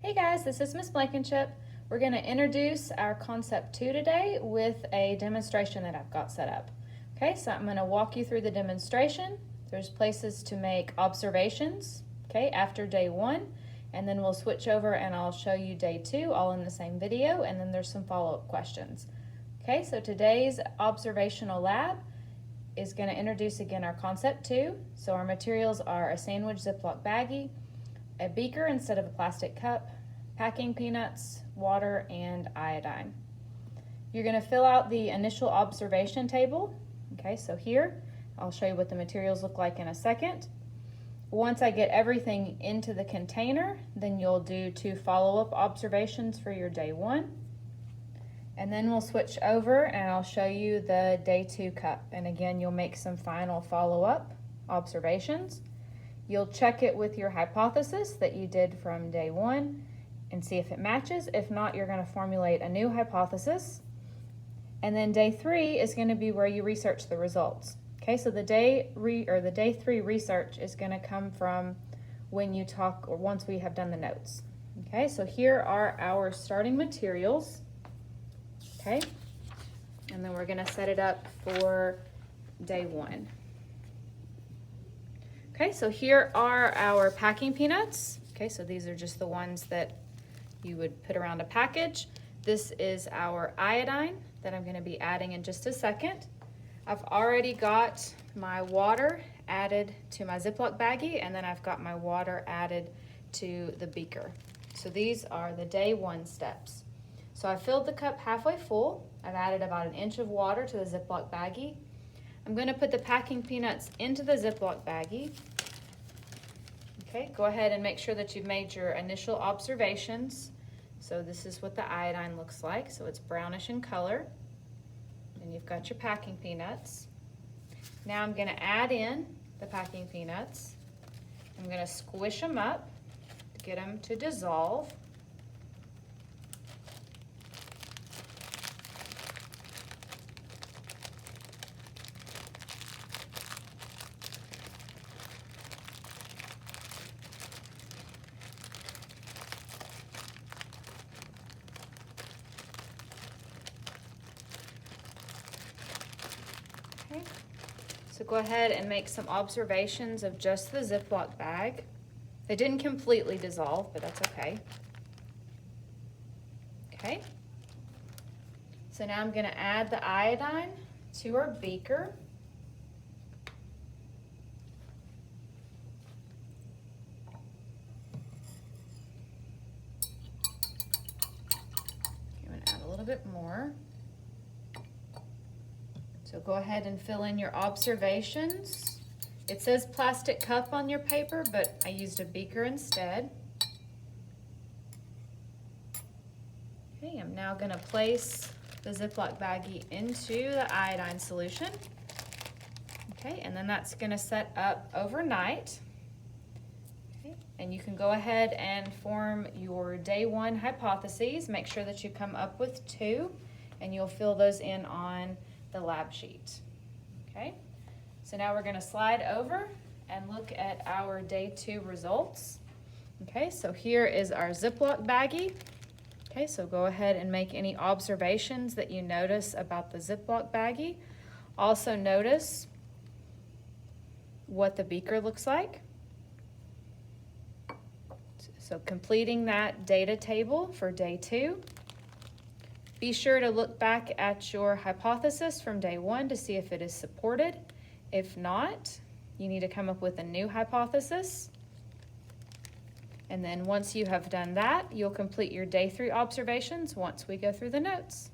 Hey guys, this is Miss Blankenship. We're going to introduce our Concept 2 today with a demonstration that I've got set up. Okay, so I'm going to walk you through the demonstration. There's places to make observations, okay, after day 1, and then we'll switch over and I'll show you day 2 all in the same video, and then there's some follow-up questions. Okay, so today's observational lab is going to introduce again our Concept 2. So our materials are a sandwich Ziploc baggie, a beaker instead of a plastic cup, packing peanuts, water, and iodine. You're going to fill out the initial observation table. Okay, so here, I'll show you what the materials look like in a second. Once I get everything into the container, then you'll do 2 follow-up observations for your day 1. And then we'll switch over and I'll show you the day 2 cup. And again, you'll make some final follow-up observations. You'll check it with your hypothesis that you did from day 1 and see if it matches. If not, you're going to formulate a new hypothesis. And then day 3 is going to be where you research the results. Okay, so the day 3 research is going to come from when you talk or once we have done the notes. Okay, so here are our starting materials. Okay, and then we're going to set it up for day 1. Okay, so here are our packing peanuts. Okay, so these are just the ones that you would put around a package. This is our iodine that I'm going to be adding in just a second. I've already got my water added to my Ziploc baggie, and then I've got my water added to the beaker. So these are the day 1 steps. So I filled the cup halfway full. I've added about 1 inch of water to the Ziploc baggie. I'm going to put the packing peanuts into the Ziploc baggie. Okay, go ahead and make sure that you've made your initial observations. So this is what the iodine looks like. So it's brownish in color. And you've got your packing peanuts. Now I'm going to add in the packing peanuts. I'm going to squish them up to get them to dissolve. Okay. So go ahead and make some observations of just the Ziploc bag. They didn't completely dissolve, but that's okay. Okay. So now I'm going to add the iodine to our beaker. I'm going to add a little bit more. So go ahead and fill in your observations. It says plastic cup on your paper, but I used a beaker instead. Okay, I'm now going to place the Ziploc baggie into the iodine solution. Okay, and then that's going to set up overnight. Okay, and you can go ahead and form your day 1 hypotheses. Make sure that you come up with 2, and you'll fill those in on the lab sheet. Okay, so now we're going to slide over and look at our day 2 results. Okay, so here is our Ziploc baggie. Okay, so go ahead and make any observations that you notice about the Ziploc baggie. Also notice what the beaker looks like. So completing that data table for day 2. Be sure to look back at your hypothesis from day 1 to see if it is supported. If not, you need to come up with a new hypothesis. And then once you have done that, you'll complete your day 3 observations once we go through the notes.